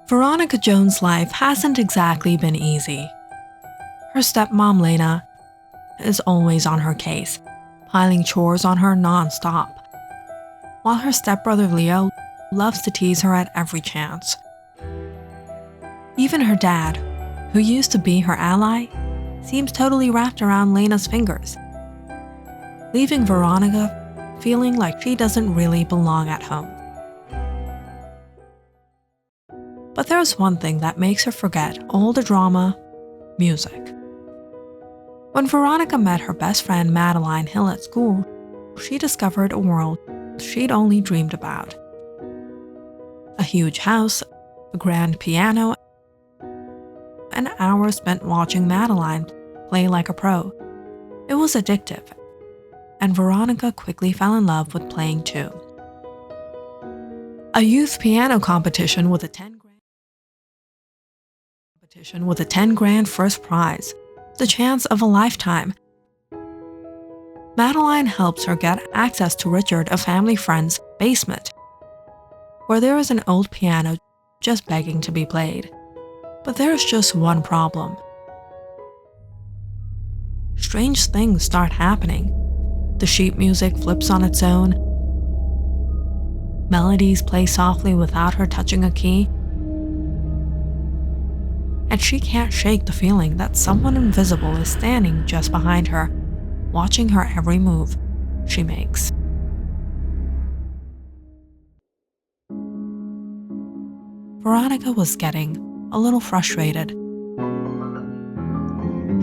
Veronica Jones' life hasn't exactly been easy. Her stepmom, Lena, is always on her case, piling chores on her non-stop, while her stepbrother Leo loves to tease her at every chance. Even her dad, who used to be her ally, seems totally wrapped around Lena's fingers, leaving Veronica feeling like she doesn't really belong at home. But there's one thing that makes her forget all the drama: music. When Veronica met her best friend Madeline Hill at school, she discovered a world she'd only dreamed about. A huge house, a grand piano, and hours spent watching Madeline play like a pro. It was addictive, and Veronica quickly fell in love with playing too. A youth piano competition with a 10 grand first prize, the chance of a lifetime. Madeline helps her get access to Richard, a family friend's basement, where there is an old piano just begging to be played. But there's just one problem. Strange things start happening. The sheet music flips on its own. Melodies play softly without her touching a key. And she can't shake the feeling that someone invisible is standing just behind her, watching her every move she makes. Veronica was getting a little frustrated.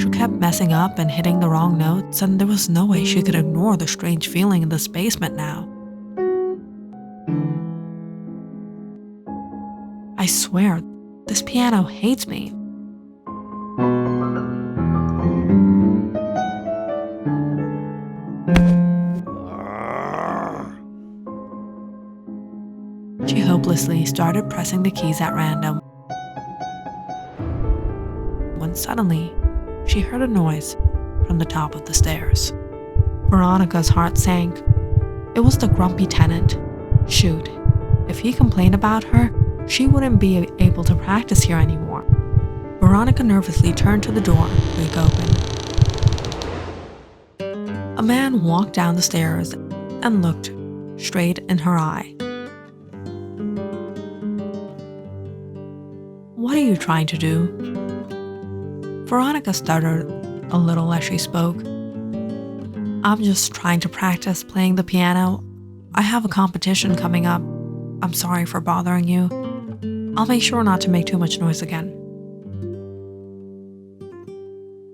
She kept messing up and hitting the wrong notes, and there was no way she could ignore the strange feeling in this basement now. I swear, this piano hates me. She hopelessly started pressing the keys at random, when suddenly she heard a noise from the top of the stairs. Veronica's heart sank. It was the grumpy tenant. Shoot, if he complained about her, she wouldn't be able to practice here anymore. Veronica nervously turned to the door to break open. A man walked down the stairs and looked straight in her eye. "What are you trying to do?" Veronica stuttered a little as she spoke. "I'm just trying to practice playing the piano. I have a competition coming up. I'm sorry for bothering you. I'll make sure not to make too much noise again."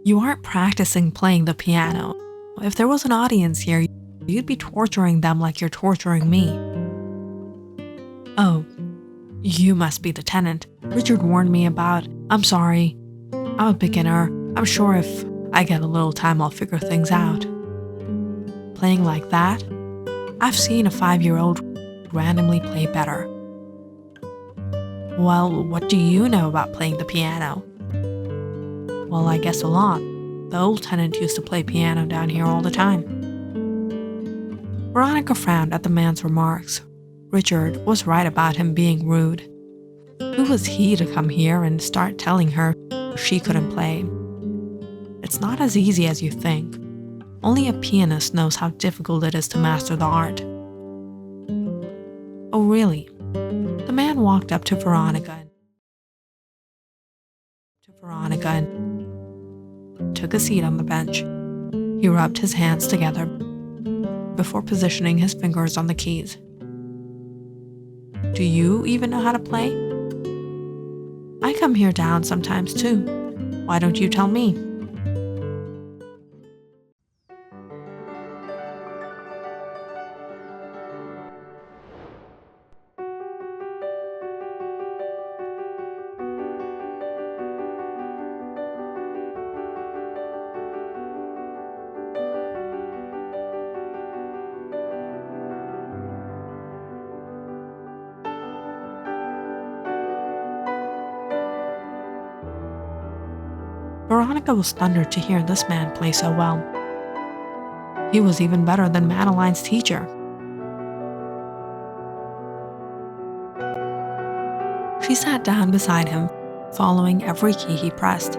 "You aren't practicing playing the piano. If there was an audience here, you'd be torturing them like you're torturing me." "Oh, you must be the tenant Richard warned me about. I'm sorry. I'm a beginner. I'm sure if I get a little time I'll figure things out." "Playing like that? I've seen a 5-year-old randomly play better." "Well, what do you know about playing the piano?" "Well, I guess a lot. The old tenant used to play piano down here all the time." Veronica frowned at the man's remarks. Richard was right about him being rude. Who was he to come here and start telling her she couldn't play? It's not as easy as you think. Only a pianist knows how difficult it is to master the art. "Oh, really?" The man walked up to Veronica and took a seat on the bench. He rubbed his hands together before positioning his fingers on the keys. "Do you even know how to play?" "I come here down sometimes too. Why don't you tell me?" Veronica was thundered to hear this man play so well. He was even better than Madeline's teacher. She sat down beside him, following every key he pressed.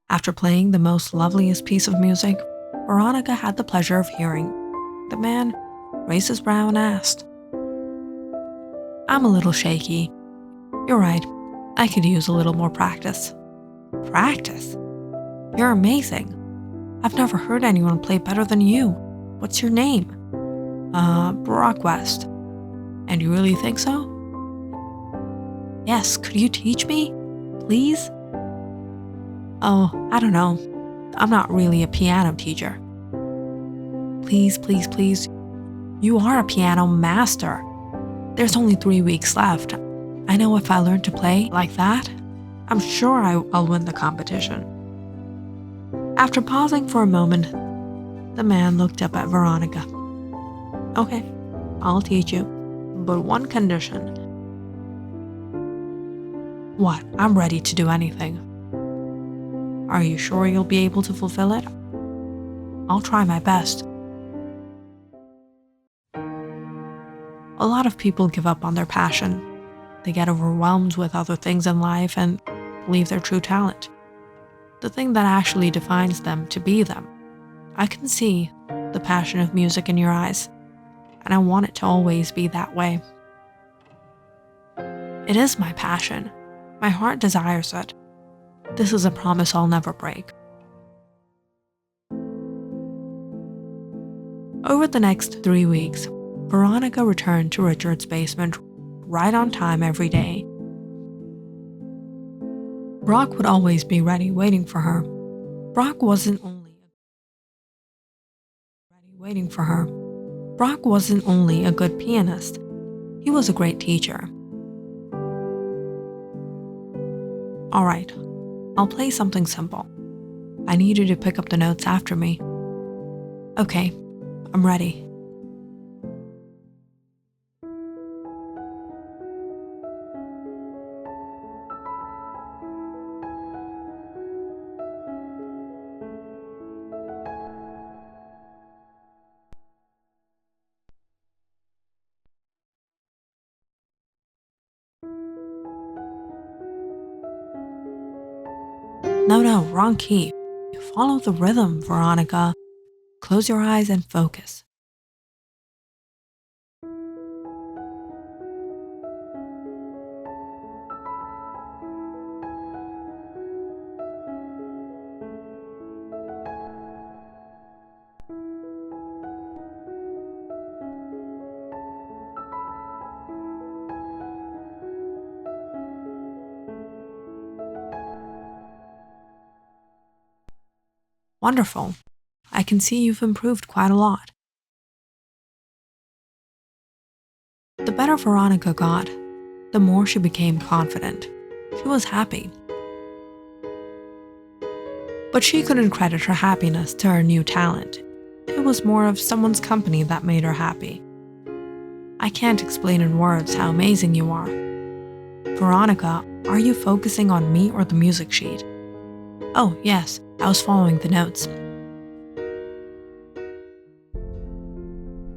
After playing the most loveliest piece of music, Veronica had the pleasure of hearing the man raise his brow and asked, "I'm a little shaky. You're right, I could use a little more practice." "Practice? You're amazing. I've never heard anyone play better than you. What's your name?" Brock West." "And you really think so?" "Yes, could you teach me? Please?" "Oh, I don't know. I'm not really a piano teacher." "Please, please, please. You are a piano master. There's only 3 weeks left. I know if I learn to play like that, I'm sure I'll win the competition." After pausing for a moment, the man looked up at Veronica. "Okay, I'll teach you, but one condition." "What? I'm ready to do anything." "Are you sure you'll be able to fulfill it?" "I'll try my best." A lot of people give up on their passion. They get overwhelmed with other things in life and leave their true talent, the thing that actually defines them, to be them. I can see the passion of music in your eyes, and I want it to always be that way. It is my passion. My heart desires it. This is a promise I'll never break. Over the next 3 weeks, Veronica returned to Richard's basement right on time every day. Brock would always be ready waiting for her. Brock wasn't only a good pianist, he was a great teacher. "All right, I'll play something simple. I need you to pick up the notes after me." "Okay, I'm ready." No, wrong key. Follow the rhythm, Veronica. Close your eyes and focus. Wonderful. I can see you've improved quite a lot. The better Veronica got, the more she became confident. She was happy. But she couldn't credit her happiness to her new talent. It was more of someone's company that made her happy. "I can't explain in words how amazing you are." "Veronica, are you focusing on me or the music sheet?" "Oh, yes, I was following the notes."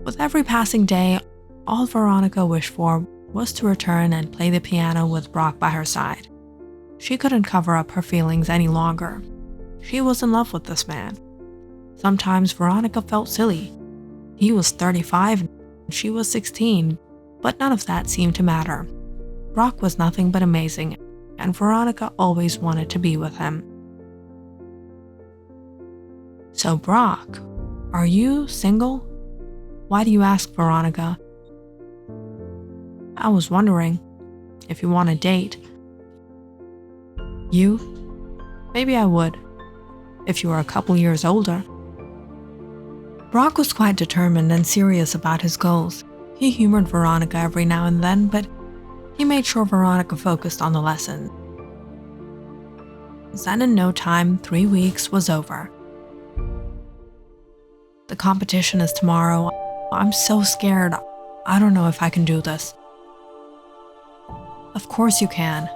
With every passing day, all Veronica wished for was to return and play the piano with Brock by her side. She couldn't cover up her feelings any longer. She was in love with this man. Sometimes Veronica felt silly. He was 35 and she was 16, but none of that seemed to matter. Brock was nothing but amazing, and Veronica always wanted to be with him. "So Brock, are you single?" "Why do you ask, Veronica?" "I was wondering if you want a date." "You? Maybe I would, if you were a couple years older." Brock was quite determined and serious about his goals. He humored Veronica every now and then, but he made sure Veronica focused on the lesson. Then in no time, 3 weeks was over. "The competition is tomorrow. I'm so scared. I don't know if I can do this." "Of course you can.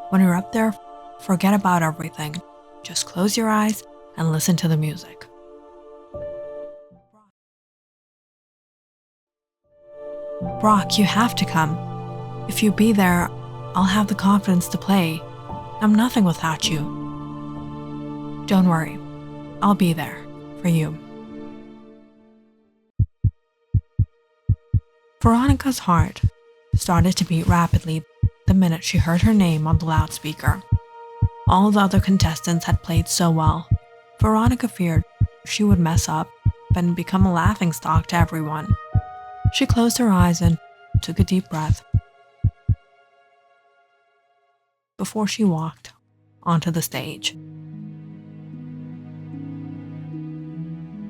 When you're up there, forget about everything. Just close your eyes and listen to the music. Brock, you have to come. If you be there, I'll have the confidence to play. I'm nothing without you. Don't worry, I'll be there for you. Veronica's heart started to beat rapidly the minute she heard her name on the loudspeaker. All the other contestants had played so well. Veronica feared she would mess up and become a laughingstock to everyone. She closed her eyes and took a deep breath before she walked onto the stage.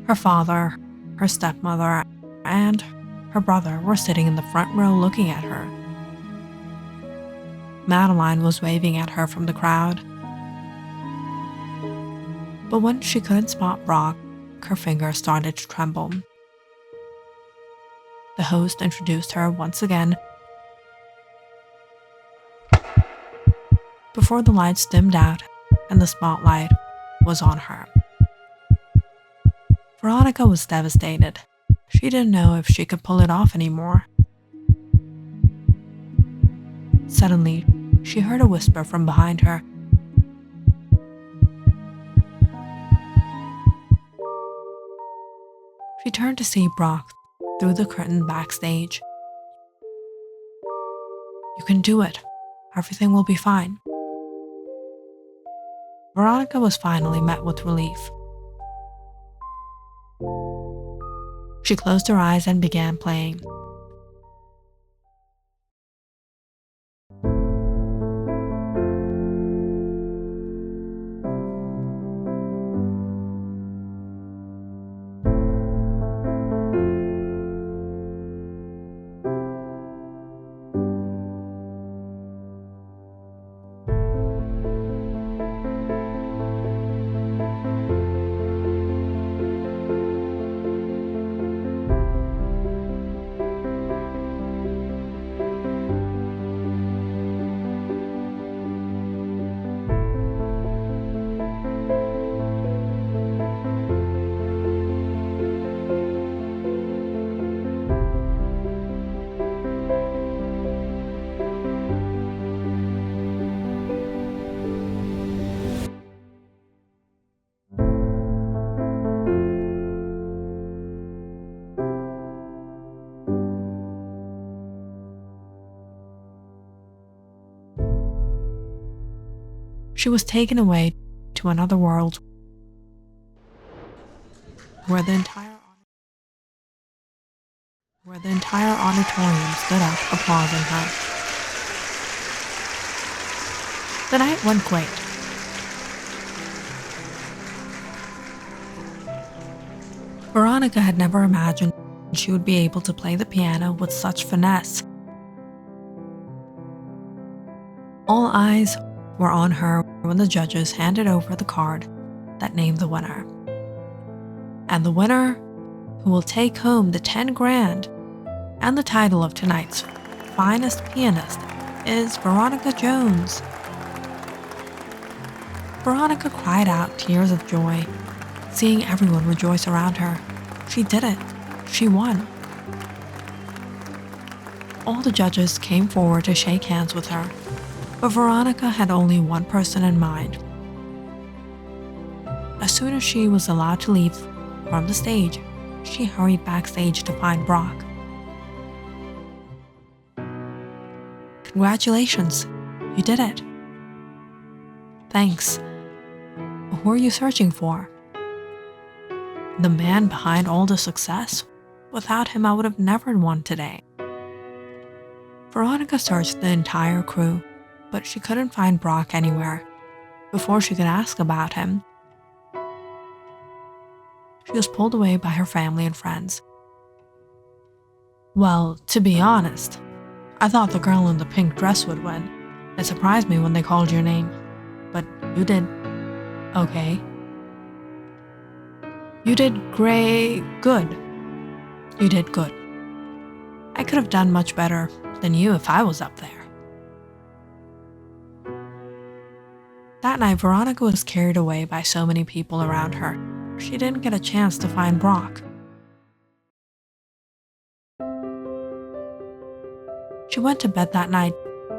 Her father, her stepmother, and her brother were sitting in the front row looking at her. Madeline was waving at her from the crowd. But when she couldn't spot Brock, her fingers started to tremble. The host introduced her once again before the lights dimmed out and the spotlight was on her. Veronica was devastated. She didn't know if she could pull it off anymore. Suddenly, she heard a whisper from behind her. She turned to see Brock through the curtain backstage. You can do it. Everything will be fine. Veronica was finally met with relief. She closed her eyes and began playing. She was taken away to another world where the entire auditorium stood up applauding her. The night went great. Veronica had never imagined she would be able to play the piano with such finesse. All eyes were on her when the judges handed over the card that named the winner. And the winner, who will take home the 10 grand and the title of tonight's finest pianist, is Veronica Jones. Veronica cried out tears of joy, seeing everyone rejoice around her. She did it. She won. All the judges came forward to shake hands with her, but Veronica had only one person in mind. As soon as she was allowed to leave from the stage, she hurried backstage to find Brock. Congratulations, you did it. Thanks. Who are you searching for? The man behind all the success. Without him, I would have never won today. Veronica searched the entire crew, but she couldn't find Brock anywhere. Before she could ask about him, she was pulled away by her family and friends. Well, to be honest, I thought the girl in the pink dress would win. It surprised me when they called your name. But you did. Okay. You did good. You did good. I could have done much better than you if I was up there. That night, Veronica was carried away by so many people around her. She didn't get a chance to find Brock. She went to bed that night,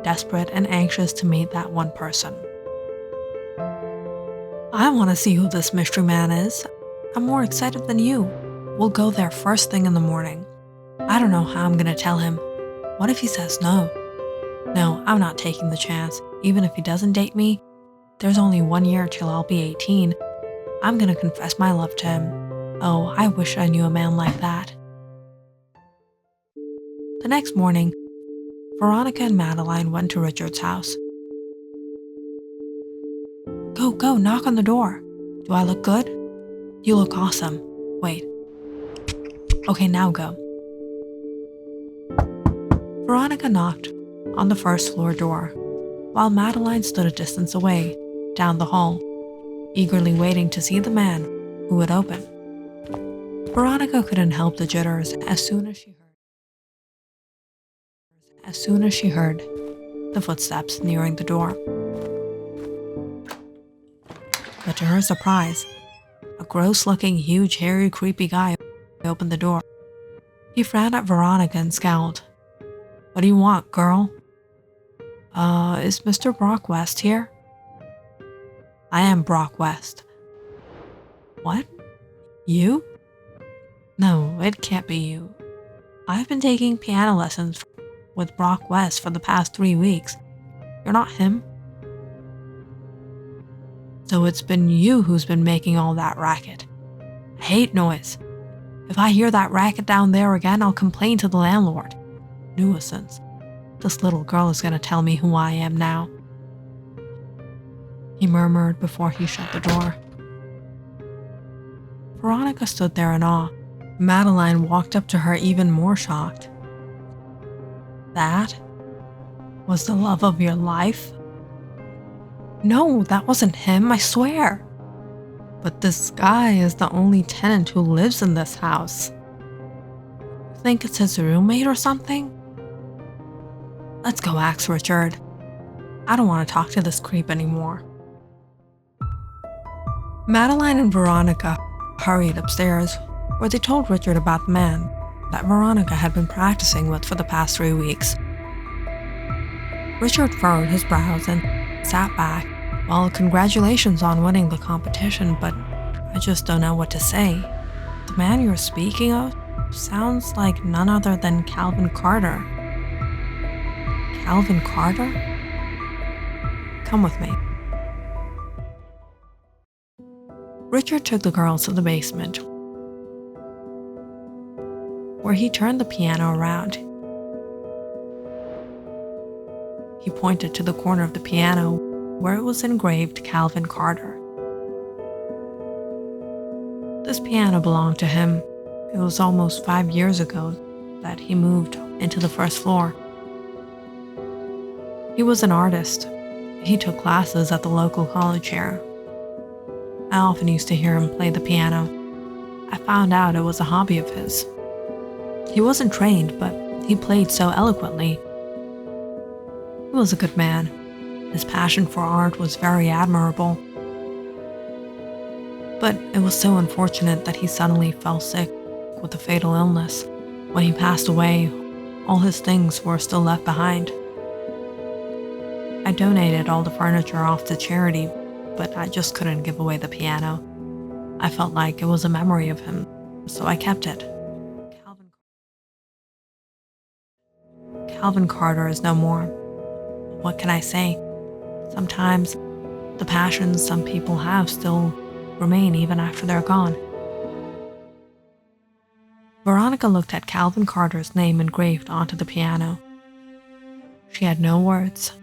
desperate and anxious to meet that one person. I want to see who this mystery man is. I'm more excited than you. We'll go there first thing in the morning. I don't know how I'm gonna tell him. What if he says no? No, I'm not taking the chance. Even if he doesn't date me, there's only 1 year till I'll be 18. I'm gonna confess my love to him. Oh, I wish I knew a man like that. The next morning, Veronica and Madeline went to Richard's house. Go, knock on the door. Do I look good? You look awesome. Wait. Okay, now go. Veronica knocked on the first floor door, while Madeline stood a distance away, down the hall, eagerly waiting to see the man who would open. Veronica couldn't help the jitters as soon as she heard the footsteps nearing the door. But to her surprise, a gross-looking, huge, hairy, creepy guy opened the door. He frowned at Veronica and scowled. What do you want, girl? Is Mr. Brock West here? I am Brock West. What? You? No, it can't be you. I've been taking piano lessons with Brock West for the past 3 weeks. You're not him? So it's been you who's been making all that racket. I hate noise. If I hear that racket down there again, I'll complain to the landlord. Nuisance. This little girl is gonna tell me who I am now. He murmured before he shut the door. Veronica stood there in awe. Madeline walked up to her even more shocked. That was the love of your life? No, that wasn't him, I swear. But this guy is the only tenant who lives in this house. You think it's his roommate or something? Let's go ask Richard. I don't want to talk to this creep anymore. Madeline and Veronica hurried upstairs, where they told Richard about the man that Veronica had been practicing with for the past 3 weeks. Richard furrowed his brows and sat back. Well, congratulations on winning the competition, but I just don't know what to say. The man you're speaking of sounds like none other than Calvin Carter. Calvin Carter? Come with me. Richard took the girls to the basement, where he turned the piano around. He pointed to the corner of the piano where it was engraved Calvin Carter. This piano belonged to him. It was almost 5 years ago that he moved into the first floor. He was an artist. He took classes at the local college here. I often used to hear him play the piano. I found out it was a hobby of his. He wasn't trained, but he played so eloquently. He was a good man. His passion for art was very admirable. But it was so unfortunate that he suddenly fell sick with a fatal illness. When he passed away, all his things were still left behind. I donated all the furniture off to charity, but I just couldn't give away the piano. I felt like it was a memory of him, so I kept it. Calvin Carter is no more. What can I say? Sometimes the passions some people have still remain even after they're gone. Veronica looked at Calvin Carter's name engraved onto the piano. She had no words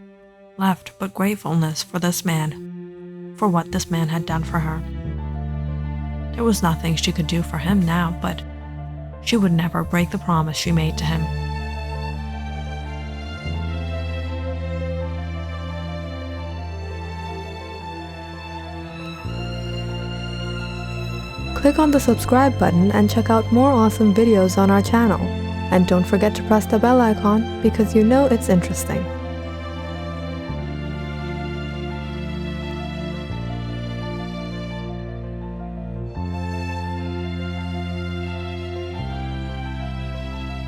left but gratefulness for this man, for what this man had done for her. There was nothing she could do for him now, but she would never break the promise she made to him. Click on the subscribe button and check out more awesome videos on our channel. And don't forget to press the bell icon because you know it's interesting.